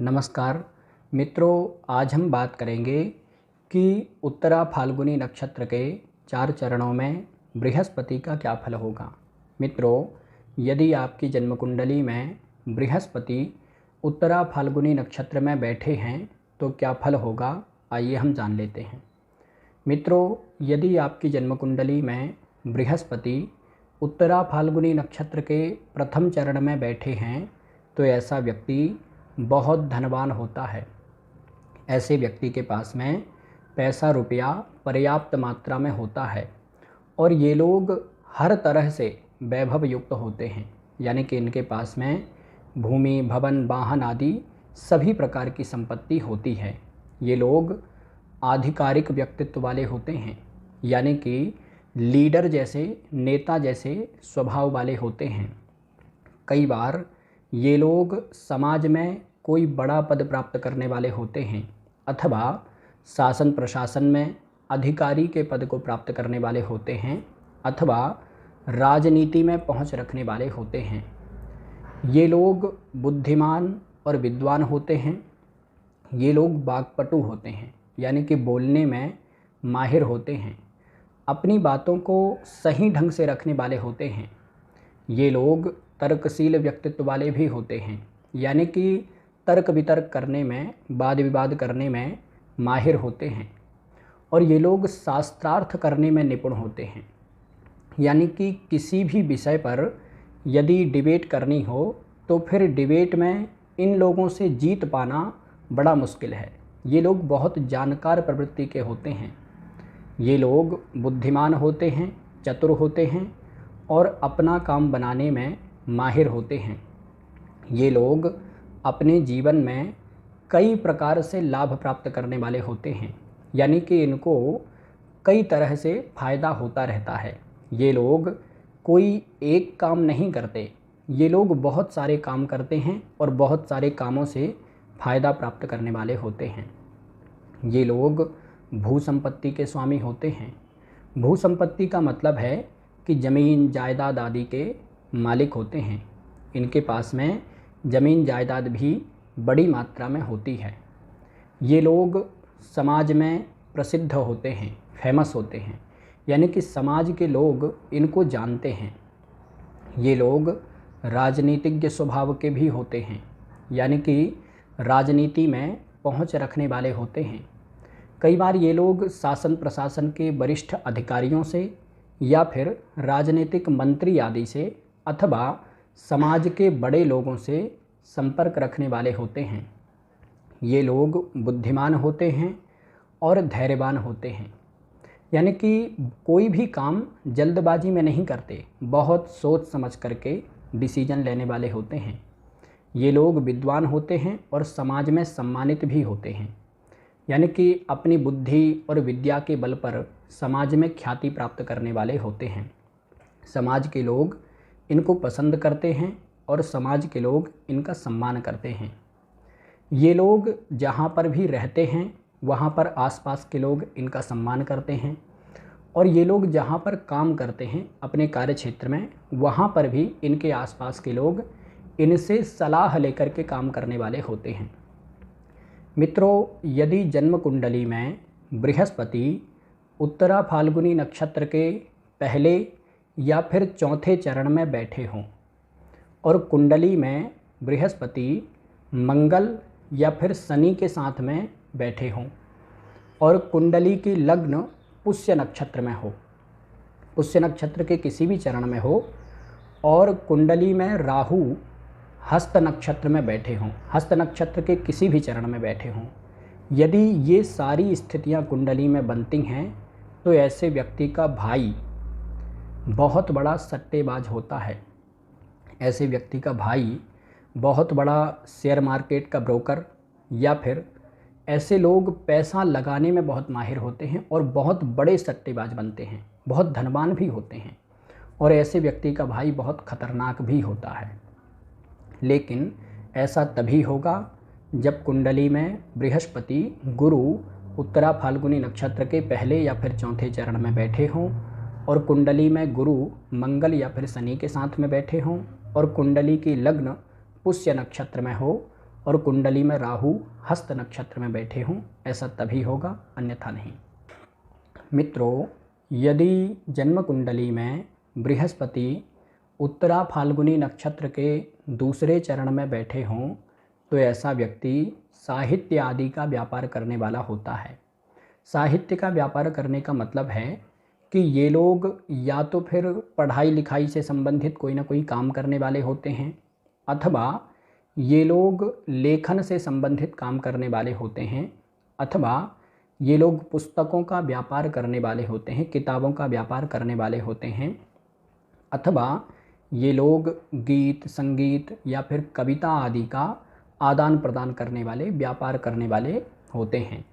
नमस्कार मित्रों, आज हम बात करेंगे कि उत्तरा फाल्गुनी नक्षत्र के 4 चरणों में बृहस्पति का क्या फल होगा। मित्रों, यदि आपकी जन्म कुंडली में बृहस्पति उत्तरा फाल्गुनी नक्षत्र में बैठे हैं तो क्या फल होगा, आइए हम जान लेते हैं। मित्रों, यदि आपकी जन्म कुंडली में बृहस्पति उत्तरा फाल्गुनी नक्षत्र के प्रथम चरण में बैठे हैं तो ऐसा व्यक्ति बहुत धनवान होता है। ऐसे व्यक्ति के पास में पैसा रुपया पर्याप्त मात्रा में होता है और ये लोग हर तरह से वैभव युक्त होते हैं, यानी कि इनके पास में भूमि, भवन, वाहन आदि सभी प्रकार की संपत्ति होती है। ये लोग आधिकारिक व्यक्तित्व वाले होते हैं, यानी कि लीडर जैसे, नेता जैसे स्वभाव वाले होते हैं। कई बार ये लोग समाज में कोई बड़ा पद प्राप्त करने वाले होते हैं अथवा शासन प्रशासन में अधिकारी के पद को प्राप्त करने वाले होते हैं अथवा राजनीति में पहुंच रखने वाले होते हैं। ये लोग बुद्धिमान और विद्वान होते हैं। ये लोग वाक्पटु होते हैं, यानी कि बोलने में माहिर होते हैं। अपनी बातों को सही ढंग से रखने वाले होते हैं। ये लोग तर्कशील व्यक्तित्व वाले भी होते हैं, यानी कि तर्क वितर्क करने में, वाद विवाद करने में माहिर होते हैं। और ये लोग शास्त्रार्थ करने में निपुण होते हैं, यानी कि किसी भी विषय पर यदि डिबेट करनी हो तो फिर डिबेट में इन लोगों से जीत पाना बड़ा मुश्किल है। ये लोग बहुत जानकार प्रवृत्ति के होते हैं। ये लोग बुद्धिमान होते हैं, चतुर होते हैं और अपना काम बनाने में माहिर होते हैं। ये लोग अपने जीवन में कई प्रकार से लाभ प्राप्त करने वाले होते हैं, यानी कि इनको कई तरह से फ़ायदा होता रहता है। ये लोग कोई एक काम नहीं करते, ये लोग बहुत सारे काम करते हैं और बहुत सारे कामों से फ़ायदा प्राप्त करने वाले होते हैं। ये लोग भू संपत्ति के स्वामी होते हैं। भू संपत्ति का मतलब है कि ज़मीन जायदाद आदि के मालिक होते हैं। इनके पास में ज़मीन जायदाद भी बड़ी मात्रा में होती है। ये लोग समाज में प्रसिद्ध होते हैं, फेमस होते हैं, यानी कि समाज के लोग इनको जानते हैं। ये लोग राजनीतिज्ञ स्वभाव के भी होते हैं, यानी कि राजनीति में पहुंच रखने वाले होते हैं। कई बार ये लोग शासन प्रशासन के वरिष्ठ अधिकारियों से या फिर राजनीतिक मंत्री आदि से अथवा समाज के बड़े लोगों से संपर्क रखने वाले होते हैं। ये लोग बुद्धिमान होते हैं और धैर्यवान होते हैं, यानी कि कोई भी काम जल्दबाजी में नहीं करते, बहुत सोच समझ करके डिसीजन लेने वाले होते हैं। ये लोग विद्वान होते हैं और समाज में सम्मानित भी होते हैं, यानी कि अपनी बुद्धि और विद्या के बल पर समाज में ख्याति प्राप्त करने वाले होते हैं। समाज के लोग इनको पसंद करते हैं और समाज के लोग इनका सम्मान करते हैं। ये लोग जहाँ पर भी रहते हैं वहाँ पर आसपास के लोग इनका सम्मान करते हैं और ये लोग जहाँ पर काम करते हैं अपने कार्य क्षेत्र में, वहाँ पर भी इनके आसपास के लोग इनसे सलाह लेकर के काम करने वाले होते हैं। मित्रों, यदि जन्म कुंडली में बृहस्पति उत्तरा फाल्गुनी नक्षत्र के पहले या फिर चौथे चरण में बैठे हों और कुंडली में बृहस्पति मंगल या फिर शनि के साथ में बैठे हों और कुंडली की लग्न पुष्य नक्षत्र में हो, पुष्य नक्षत्र के किसी भी चरण में हो और कुंडली में राहु हस्त नक्षत्र में बैठे हों, हस्त नक्षत्र के किसी भी चरण में बैठे हों, यदि ये सारी स्थितियां कुंडली में बनती हैं तो ऐसे व्यक्ति का भाई बहुत बड़ा सट्टेबाज होता है। ऐसे व्यक्ति का भाई बहुत बड़ा शेयर मार्केट का ब्रोकर या फिर ऐसे लोग पैसा लगाने में बहुत माहिर होते हैं और बहुत बड़े सट्टेबाज बनते हैं, बहुत धनवान भी होते हैं। और ऐसे व्यक्ति का भाई बहुत खतरनाक भी होता है। लेकिन ऐसा तभी होगा जब कुंडली में बृहस्पति गुरु उत्तरा फाल्गुनी नक्षत्र के पहले या फिर चौथे चरण में बैठे हों और कुंडली में गुरु मंगल या फिर शनि के साथ में बैठे हों और कुंडली की लग्न पुष्य नक्षत्र में हो और कुंडली में राहु हस्त नक्षत्र में बैठे हों, ऐसा तभी होगा, अन्यथा नहीं। मित्रों, यदि जन्म कुंडली में बृहस्पति उत्तरा फाल्गुनी नक्षत्र के दूसरे चरण में बैठे हों तो ऐसा व्यक्ति साहित्य आदि का व्यापार करने वाला होता है। साहित्य का व्यापार करने का मतलब है कि ये लोग या तो फिर पढ़ाई लिखाई से संबंधित कोई ना कोई काम करने वाले होते हैं, अथवा ये लोग लेखन से संबंधित काम करने वाले होते हैं, अथवा ये लोग पुस्तकों का व्यापार करने वाले होते हैं, किताबों का व्यापार करने वाले होते हैं, अथवा ये लोग गीत, संगीत या फिर कविता आदि का आदान प्रदान करने वाले, व्यापार करने वाले होते हैं।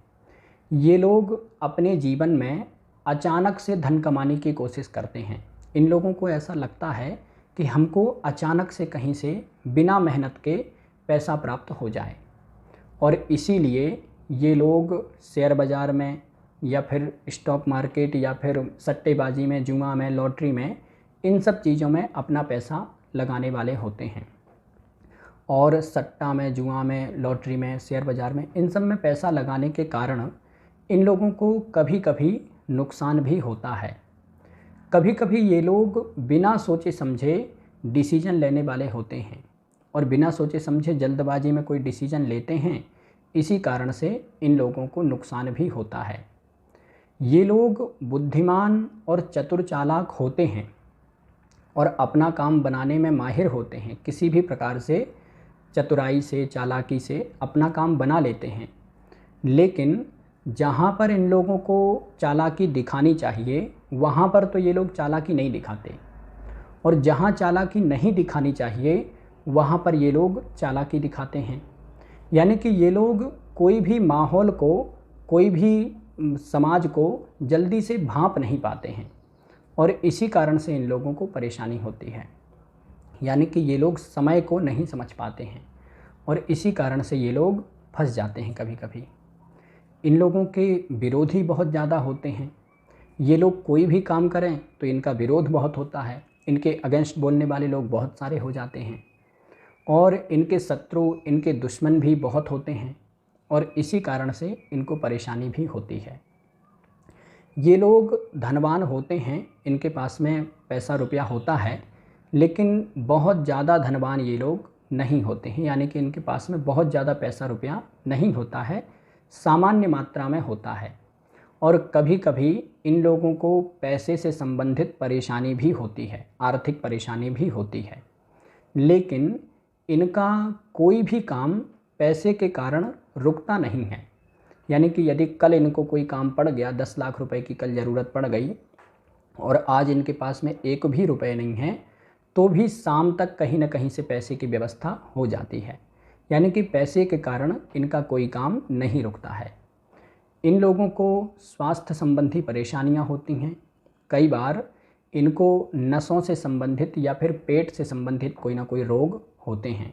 ये लोग अपने जीवन में अचानक से धन कमाने की कोशिश करते हैं। इन लोगों को ऐसा लगता है कि हमको अचानक से कहीं से बिना मेहनत के पैसा प्राप्त हो जाए, और इसीलिए ये लोग शेयर बाज़ार में या फिर स्टॉक मार्केट या फिर सट्टेबाजी में, जुआ में, लॉटरी में, इन सब चीज़ों में अपना पैसा लगाने वाले होते हैं। और सट्टा में, जुआ में, लॉटरी में, शेयर बाज़ार में, इन सब में पैसा लगाने के कारण इन लोगों को कभी कभी नुकसान भी होता है। कभी कभी ये लोग बिना सोचे समझे डिसीजन लेने वाले होते हैं, और बिना सोचे समझे जल्दबाजी में कोई डिसीजन लेते हैं, इसी कारण से इन लोगों को नुकसान भी होता है। ये लोग बुद्धिमान और चतुर चालाक होते हैं और अपना काम बनाने में माहिर होते हैं। किसी भी प्रकार से चतुराई से, चालाकी से अपना काम बना लेते हैं, लेकिन जहाँ पर इन लोगों को चालाकी दिखानी चाहिए वहाँ पर तो ये लोग चालाकी नहीं दिखाते, और जहाँ चालाकी नहीं दिखानी चाहिए वहाँ पर ये लोग चालाकी दिखाते हैं। यानी कि ये लोग कोई भी माहौल को, कोई भी समाज को जल्दी से भांप नहीं पाते हैं, और इसी कारण से इन लोगों को परेशानी होती है। यानी कि ये लोग समय को नहीं समझ पाते हैं, और इसी कारण से ये लोग फंस जाते हैं कभी कभी। इन लोगों के विरोधी बहुत ज़्यादा होते हैं। ये लोग कोई भी काम करें तो इनका विरोध बहुत होता है, इनके अगेंस्ट बोलने वाले लोग बहुत सारे हो जाते हैं, और इनके शत्रु, इनके दुश्मन भी बहुत होते हैं, और इसी कारण से इनको परेशानी भी होती है। ये लोग धनवान होते हैं, इनके पास में पैसा रुपया होता है, लेकिन बहुत ज़्यादा धनवान ये लोग नहीं होते हैं। यानी कि इनके पास में बहुत ज़्यादा पैसा रुपया नहीं होता है, सामान्य मात्रा में होता है। और कभी कभी इन लोगों को पैसे से संबंधित परेशानी भी होती है, आर्थिक परेशानी भी होती है, लेकिन इनका कोई भी काम पैसे के कारण रुकता नहीं है। यानी कि यदि कल इनको कोई काम पड़ गया, 10 लाख रुपए की कल ज़रूरत पड़ गई, और आज इनके पास में एक भी रुपए नहीं है, तो भी शाम तक कहीं ना कहीं से पैसे की व्यवस्था हो जाती है। यानी कि पैसे के कारण इनका कोई काम नहीं रुकता है। इन लोगों को स्वास्थ्य संबंधी परेशानियां होती हैं। कई बार इनको नसों से संबंधित या फिर पेट से संबंधित कोई ना कोई रोग होते हैं,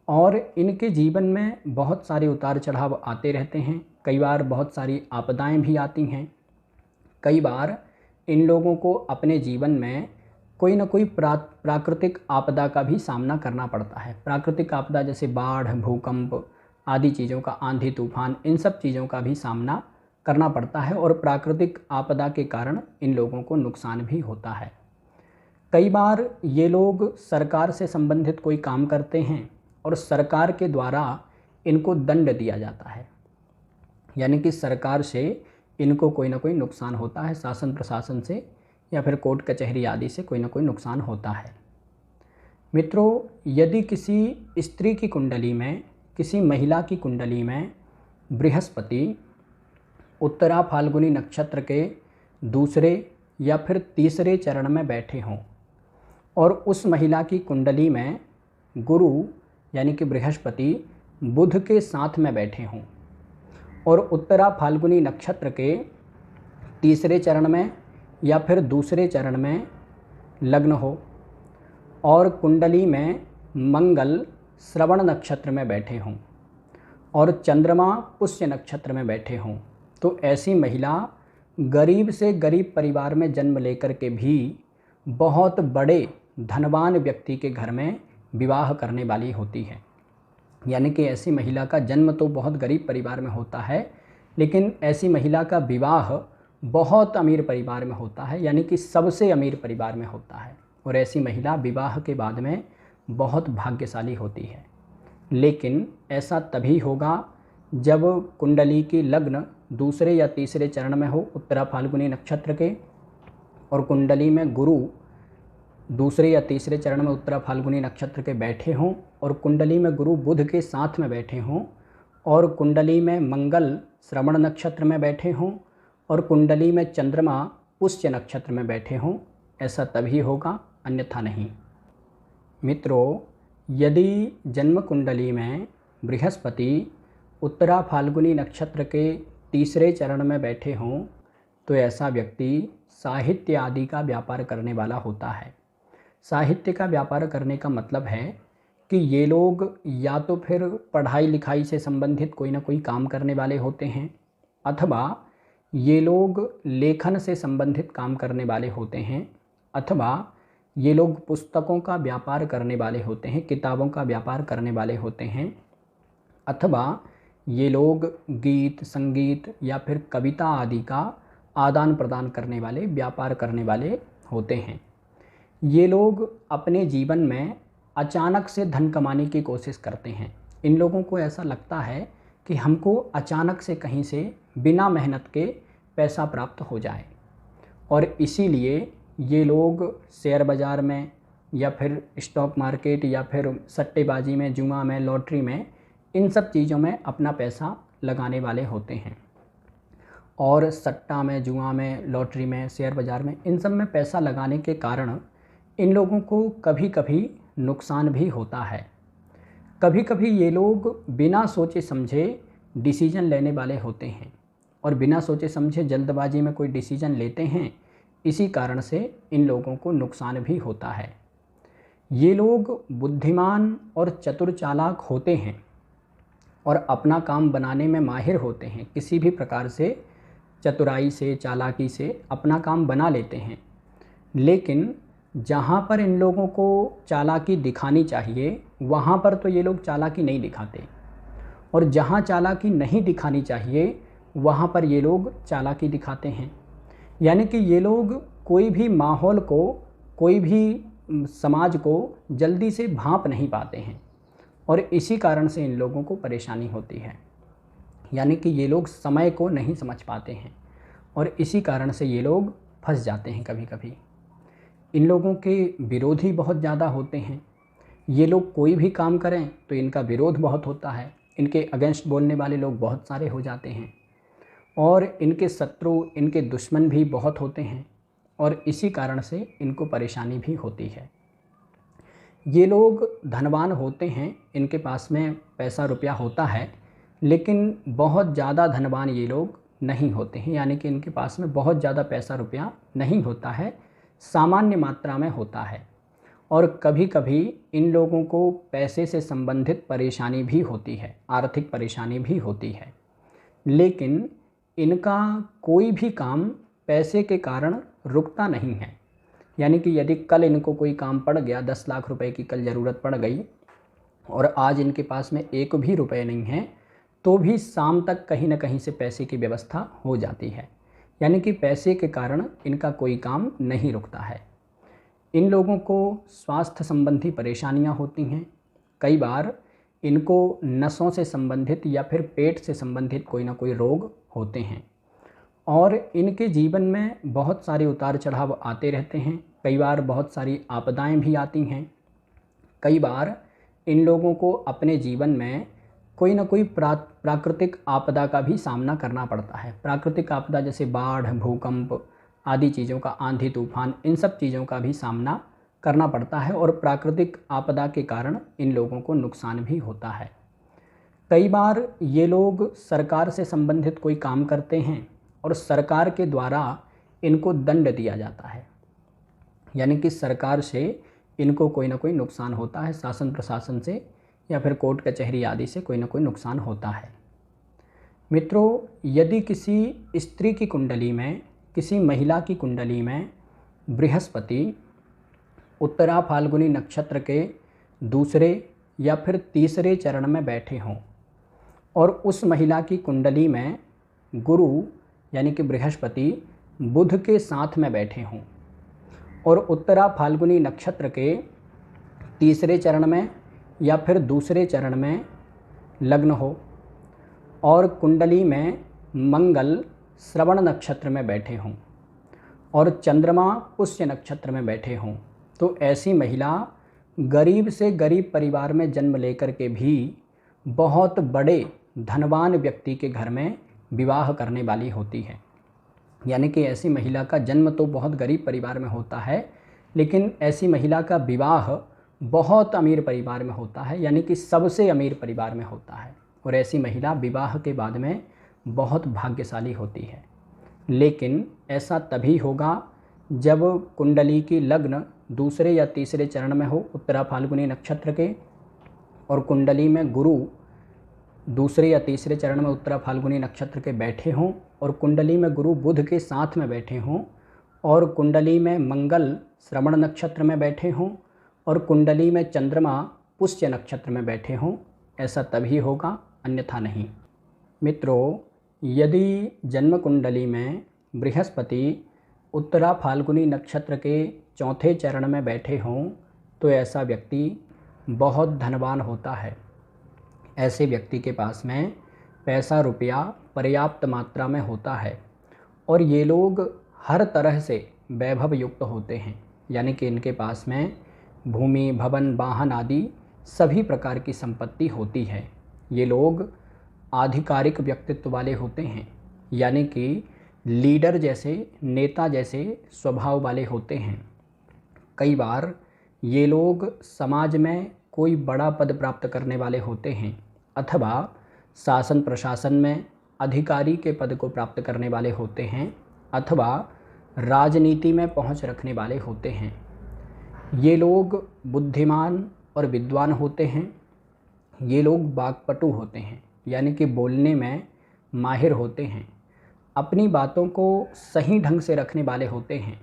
और इनके जीवन में बहुत सारे उतार चढ़ाव आते रहते हैं। कई बार बहुत सारी आपदाएं भी आती हैं। कई बार इन लोगों को अपने जीवन में कोई ना कोई प्राकृतिक आपदा का भी सामना करना पड़ता है। प्राकृतिक आपदा जैसे बाढ़, भूकंप आदि चीज़ों का, आंधी तूफान, इन सब चीज़ों का भी सामना करना पड़ता है, और प्राकृतिक आपदा के कारण इन लोगों को नुकसान भी होता है। कई बार ये लोग सरकार से संबंधित कोई काम करते हैं और सरकार के द्वारा इनको दंड दिया जाता है। यानी कि सरकार से इनको कोई ना कोई नुकसान होता है, शासन प्रशासन से या फिर कोर्ट कचहरी आदि से कोई ना कोई नुकसान होता है। मित्रों, यदि किसी स्त्री की कुंडली में, किसी महिला की कुंडली में बृहस्पति उत्तरा फाल्गुनी नक्षत्र के दूसरे या फिर तीसरे चरण में बैठे हों, और उस महिला की कुंडली में गुरु यानी कि बृहस्पति बुध के साथ में बैठे हों, और उत्तरा फाल्गुनी नक्षत्र के तीसरे चरण में या फिर दूसरे चरण में लग्न हो, और कुंडली में मंगल श्रवण नक्षत्र में बैठे हों और चंद्रमा पुष्य नक्षत्र में बैठे हों, तो ऐसी महिला गरीब से गरीब परिवार में जन्म लेकर के भी बहुत बड़े धनवान व्यक्ति के घर में विवाह करने वाली होती है। यानी कि ऐसी महिला का जन्म तो बहुत गरीब परिवार में होता है, लेकिन ऐसी महिला का विवाह बहुत अमीर परिवार में होता है, यानी कि सबसे अमीर परिवार में होता है। और ऐसी महिला विवाह के बाद में बहुत भाग्यशाली होती है। लेकिन ऐसा तभी होगा जब कुंडली की लग्न दूसरे या तीसरे चरण में हो उत्तरा फाल्गुनी नक्षत्र के, और कुंडली में गुरु दूसरे या तीसरे चरण में उत्तरा फाल्गुनी नक्षत्र के बैठे हों, और कुंडली में गुरु बुध के साथ में बैठे हों, और कुंडली में मंगल श्रवण नक्षत्र में बैठे हों, और कुंडली में चंद्रमा पुष्य नक्षत्र में बैठे हों। ऐसा तभी होगा, अन्यथा नहीं। मित्रों, यदि जन्म कुंडली में बृहस्पति उत्तरा फाल्गुनी नक्षत्र के तीसरे चरण में बैठे हों, तो ऐसा व्यक्ति साहित्य आदि का व्यापार करने वाला होता है। साहित्य का व्यापार करने का मतलब है कि ये लोग या तो फिर पढ़ाई लिखाई से संबंधित कोई ना कोई काम करने वाले होते हैं, अथवा ये लोग लेखन से संबंधित काम करने वाले होते हैं, अथवा ये लोग पुस्तकों का व्यापार करने वाले होते हैं, किताबों का व्यापार करने वाले होते हैं, अथवा ये लोग गीत संगीत या फिर कविता आदि का आदान प्रदान करने वाले, व्यापार करने वाले होते हैं। ये लोग अपने जीवन में अचानक से धन कमाने की कोशिश करते हैं। इन लोगों को ऐसा लगता है कि हमको अचानक से कहीं से बिना मेहनत के पैसा प्राप्त हो जाए, और इसीलिए ये लोग शेयर बाज़ार में या फिर स्टॉक मार्केट या फिर सट्टेबाजी में, जुआ में, लॉटरी में, इन सब चीज़ों में अपना पैसा लगाने वाले होते हैं। और सट्टा में, जुआ में, लॉटरी में, शेयर बाज़ार में, इन सब में पैसा लगाने के कारण इन लोगों को कभी कभी नुकसान भी होता है। कभी कभी ये लोग बिना सोचे समझे डिसीजन लेने वाले होते हैं, और बिना सोचे समझे जल्दबाजी में कोई डिसीजन लेते हैं। इसी कारण से इन लोगों को नुकसान भी होता है। ये लोग बुद्धिमान और चतुर चालाक होते हैं और अपना काम बनाने में माहिर होते हैं। किसी भी प्रकार से चतुराई से, चालाकी से अपना काम बना लेते हैं। लेकिन जहाँ पर इन लोगों को चालाकी दिखानी चाहिए, वहाँ पर तो ये लोग चालाकी नहीं दिखाते, और जहाँ चालाकी नहीं दिखानी चाहिए वहाँ पर ये लोग चालाकी दिखाते हैं। यानी कि ये लोग कोई भी माहौल को, कोई भी समाज को जल्दी से भांप नहीं पाते हैं, और इसी कारण से इन लोगों को परेशानी होती है। यानी कि ये लोग समय को नहीं समझ पाते हैं, और इसी कारण से ये लोग फंस जाते हैं कभी कभी। इन लोगों के विरोधी बहुत ज़्यादा होते हैं। ये लोग कोई भी काम करें तो इनका विरोध बहुत होता है, इनके अगेंस्ट बोलने वाले लोग बहुत सारे हो जाते हैं, और इनके शत्रु, इनके दुश्मन भी बहुत होते हैं, और इसी कारण से इनको परेशानी भी होती है। ये लोग धनवान होते हैं, इनके पास में पैसा रुपया होता है, लेकिन बहुत ज़्यादा धनवान ये लोग नहीं होते हैं। यानी कि इनके पास में बहुत ज़्यादा पैसा रुपया नहीं होता है, सामान्य मात्रा में होता है। और कभी कभी इन लोगों को पैसे से संबंधित परेशानी भी होती है, आर्थिक परेशानी भी होती है। लेकिन इनका कोई भी काम पैसे के कारण रुकता नहीं है। यानी कि यदि कल इनको कोई काम पड़ गया, 10 लाख रुपए की कल ज़रूरत पड़ गई, और आज इनके पास में एक भी रुपए नहीं है, तो भी शाम तक कहीं ना कहीं से पैसे की व्यवस्था हो जाती है। यानी कि पैसे के कारण इनका कोई काम नहीं रुकता है। इन लोगों को स्वास्थ्य संबंधी परेशानियां होती हैं। कई बार इनको नसों से संबंधित या फिर पेट से संबंधित कोई ना कोई रोग होते हैं, और इनके जीवन में बहुत सारे उतार चढ़ाव आते रहते हैं। कई बार बहुत सारी आपदाएं भी आती हैं। कई बार इन लोगों को अपने जीवन में कोई ना कोई प्राकृतिक आपदा का भी सामना करना पड़ता है। प्राकृतिक आपदा जैसे बाढ़, भूकंप आदि चीज़ों का, आंधी तूफान, इन सब चीज़ों का भी सामना करना पड़ता है, और प्राकृतिक आपदा के कारण इन लोगों को नुकसान भी होता है। कई बार ये लोग सरकार से संबंधित कोई काम करते हैं, और सरकार के द्वारा इनको दंड दिया जाता है। यानी कि सरकार से इनको कोई ना कोई नुकसान होता है, शासन प्रशासन से या फिर कोर्ट कचहरी आदि से कोई ना कोई नुकसान होता है। मित्रों, यदि किसी स्त्री की कुंडली में, किसी महिला की कुंडली में बृहस्पति उत्तरा फाल्गुनी नक्षत्र के दूसरे या फिर तीसरे चरण में बैठे हों और उस महिला की कुंडली में गुरु यानी कि बृहस्पति बुध के साथ में बैठे हों और उत्तरा फाल्गुनी नक्षत्र के तीसरे चरण में या फिर दूसरे चरण में लग्न हो और कुंडली में मंगल श्रवण नक्षत्र में बैठे हों और चंद्रमा पुष्य नक्षत्र में बैठे हों, तो ऐसी महिला गरीब से गरीब परिवार में जन्म लेकर के भी बहुत बड़े धनवान व्यक्ति के घर में विवाह करने वाली होती है। यानी कि ऐसी महिला का जन्म तो बहुत गरीब परिवार में होता है, लेकिन ऐसी महिला का विवाह बहुत अमीर परिवार में होता है, यानी कि सबसे अमीर परिवार में होता है। और ऐसी महिला विवाह के बाद में बहुत भाग्यशाली होती है। लेकिन ऐसा तभी होगा जब कुंडली की लग्न दूसरे या तीसरे चरण में हो उत्तरा फाल्गुनी नक्षत्र के, और कुंडली में गुरु दूसरे या तीसरे चरण में उत्तरा फाल्गुनी नक्षत्र के बैठे हों और कुंडली में गुरु बुध के साथ में बैठे हों और कुंडली में मंगल श्रवण नक्षत्र में बैठे हों और कुंडली में चंद्रमा पुष्य नक्षत्र में बैठे हों। ऐसा तभी होगा, अन्यथा नहीं। मित्रों, यदि जन्म कुंडली में बृहस्पति उत्तरा फाल्गुनी नक्षत्र के चौथे चरण में बैठे हों तो ऐसा व्यक्ति बहुत धनवान होता है। ऐसे व्यक्ति के पास में पैसा रुपया पर्याप्त मात्रा में होता है और ये लोग हर तरह से वैभव युक्त होते हैं। यानी कि इनके पास में भूमि भवन वाहन आदि सभी प्रकार की संपत्ति होती है। ये लोग आधिकारिक व्यक्तित्व वाले होते हैं, यानी कि लीडर जैसे, नेता जैसे स्वभाव वाले होते हैं। कई बार ये लोग समाज में कोई बड़ा पद प्राप्त करने वाले होते हैं अथवा शासन प्रशासन में अधिकारी के पद को प्राप्त करने वाले होते हैं अथवा राजनीति में पहुंच रखने वाले होते हैं। ये लोग बुद्धिमान और विद्वान होते हैं। ये लोग वाक्पटु होते हैं, यानी कि बोलने में माहिर होते हैं। अपनी बातों को सही ढंग से रखने वाले होते हैं।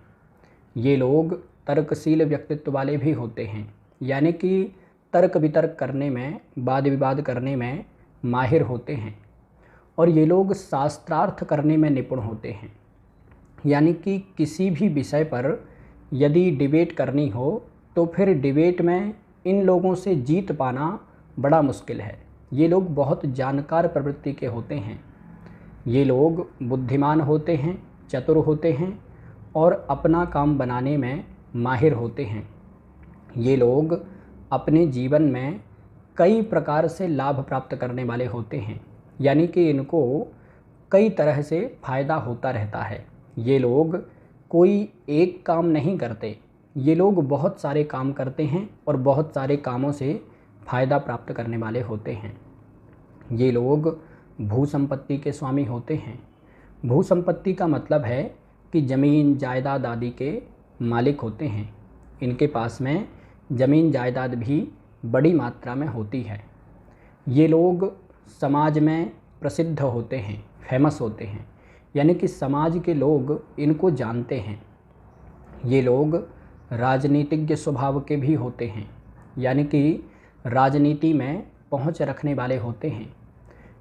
ये लोग तर्कशील व्यक्तित्व वाले भी होते हैं, यानी कि तर्क वितर्क करने में, वाद विवाद करने में माहिर होते हैं। और ये लोग शास्त्रार्थ करने में निपुण होते हैं, यानी कि किसी भी विषय पर यदि डिबेट करनी हो तो फिर डिबेट में इन लोगों से जीत पाना बड़ा मुश्किल है। ये लोग बहुत जानकार प्रवृत्ति के होते हैं। ये लोग बुद्धिमान होते हैं, चतुर होते हैं और अपना काम बनाने में माहिर होते हैं। ये लोग अपने जीवन में कई प्रकार से लाभ प्राप्त करने वाले होते हैं, यानी कि इनको कई तरह से फ़ायदा होता रहता है। ये लोग कोई एक काम नहीं करते, ये लोग बहुत सारे काम करते हैं और बहुत सारे कामों से फ़ायदा प्राप्त करने वाले होते हैं। ये लोग भू संपत्ति के स्वामी होते हैं। भू संपत्ति का मतलब है कि ज़मीन जायदाद आदि के मालिक होते हैं। इनके पास में ज़मीन जायदाद भी बड़ी मात्रा में होती है। ये लोग समाज में प्रसिद्ध होते हैं, फेमस होते हैं, यानी कि समाज के लोग इनको जानते हैं। ये लोग राजनीतिज्ञ स्वभाव के भी होते हैं, यानी कि राजनीति में पहुंच रखने वाले होते हैं।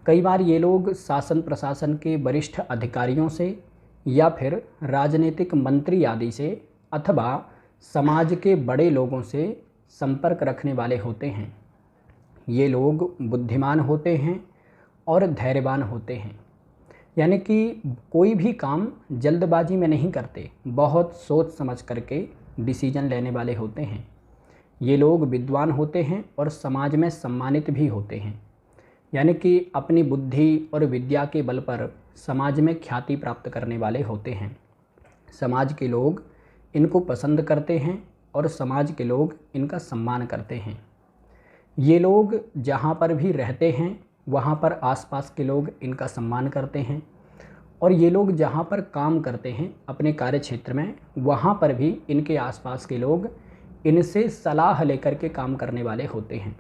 कई बार ये लोग शासन प्रशासन के वरिष्ठ अधिकारियों से या फिर राजनीतिक मंत्री आदि से अथवा समाज के बड़े लोगों से संपर्क रखने वाले होते हैं। ये लोग बुद्धिमान होते हैं और धैर्यवान होते हैं, यानी कि कोई भी काम जल्दबाजी में नहीं करते, बहुत सोच समझ करके डिसीजन लेने वाले होते हैं। ये लोग विद्वान होते हैं और समाज में सम्मानित भी होते हैं, यानी कि अपनी बुद्धि और विद्या के बल पर समाज में ख्याति प्राप्त करने वाले होते हैं। समाज के लोग इनको पसंद करते हैं और समाज के लोग इनका सम्मान करते हैं। ये लोग जहाँ पर भी रहते हैं वहाँ पर आसपास के लोग इनका सम्मान करते हैं और ये लोग जहाँ पर काम करते हैं अपने कार्य क्षेत्र में, वहाँ पर भी इनके आसपास के लोग इनसे सलाह लेकर के काम करने वाले होते हैं।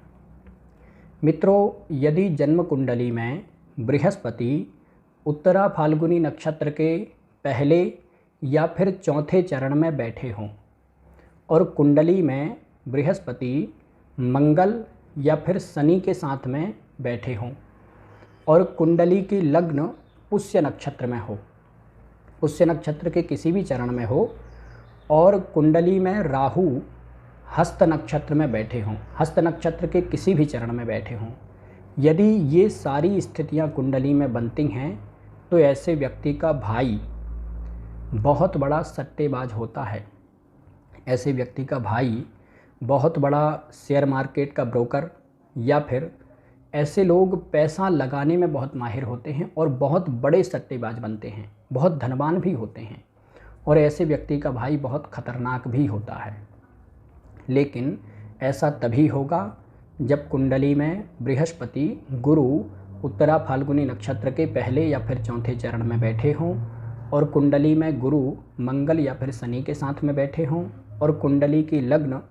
मित्रों, यदि जन्म कुंडली में बृहस्पति उत्तरा फाल्गुनी नक्षत्र के पहले या फिर चौथे चरण में बैठे हों और कुंडली में बृहस्पति मंगल या फिर शनि के साथ में बैठे हों और कुंडली की लग्न पुष्य नक्षत्र में हो, पुष्य नक्षत्र के किसी भी चरण में हो और कुंडली में राहु हस्त नक्षत्र में बैठे हों, हस्त नक्षत्र के किसी भी चरण में बैठे हों, यदि ये सारी स्थितियां कुंडली में बनती हैं तो ऐसे व्यक्ति का भाई बहुत बड़ा सट्टेबाज होता है। ऐसे व्यक्ति का भाई बहुत बड़ा शेयर मार्केट का ब्रोकर या फिर ऐसे लोग पैसा लगाने में बहुत माहिर होते हैं और बहुत बड़े सट्टेबाज बनते हैं, बहुत धनवान भी होते हैं और ऐसे व्यक्ति का भाई बहुत खतरनाक भी होता है। लेकिन ऐसा तभी होगा जब कुंडली में बृहस्पति गुरु उत्तरा फाल्गुनी नक्षत्र के पहले या फिर चौथे चरण में बैठे हों और कुंडली में गुरु मंगल या फिर शनि के साथ में बैठे हों और कुंडली की लग्न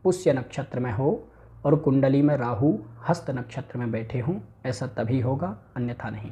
पुष्य नक्षत्र में हो और कुंडली में राहु हस्त नक्षत्र में बैठे हों। ऐसा तभी होगा, अन्यथा नहीं।